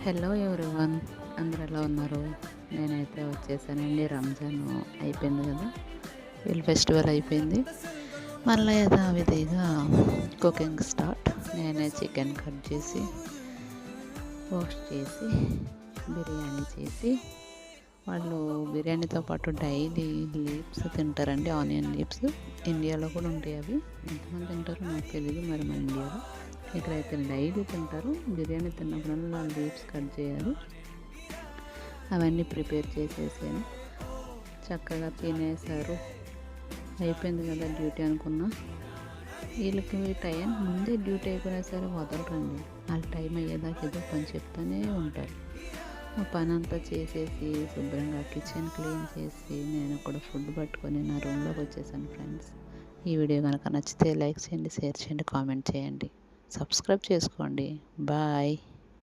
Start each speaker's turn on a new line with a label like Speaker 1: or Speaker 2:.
Speaker 1: Hello everyone, అందరు ఎలా ఉన్నారు? నేనైతే వచ్చేసానండి. రంజాన్ అయిపోయింది కదా, వీళ్ళ ఫెస్టివల్ అయిపోయింది. మళ్ళీ యథావిధిగా కుకింగ్ స్టార్ట్. నేనే చికెన్ కట్ చేసి రోస్ట్ చేసి బిర్యానీ చేసి, వాళ్ళు బిర్యానీతో పాటు డైలీ లీవ్స్ తింటారండి, ఆనియన్ లీవ్స్. ఇండియాలో కూడా ఉంటాయి అవి, ఎంతమంది తింటారో నాకు తెలియదు మరి మన ఇండియాలో. ఇక్కడైతే డైలీ తింటారు. బిర్యానీ తిన్నప్పుడల్లా లీవ్స్ కట్ చేయాలి. అవన్నీ ప్రిపేర్ చేసేసాను. చక్కగా తినేసారు. అయిపోయింది కదా డ్యూటీ అనుకున్నా. వీళ్ళకి టైం ముందే డ్యూటీ అయిపోయినా సరే వదలరండి. వాళ్ళ టైం అయ్యేదాకా ఏదో పని చెప్తానే ఉంటారు. ఆ పని అంతా చేసేసి శుభ్రంగా కిచెన్ క్లీన్ చేసి నేను కూడా ఫుడ్ పట్టుకొని నా రూమ్లోకి వచ్చేసాను ఫ్రెండ్స్. ఈ వీడియో కనుక నచ్చితే లైక్ చేయండి, షేర్ చేయండి, కామెంట్ చేయండి, సబ్స్క్రైబ్ చేసుకోండి. బాయ్.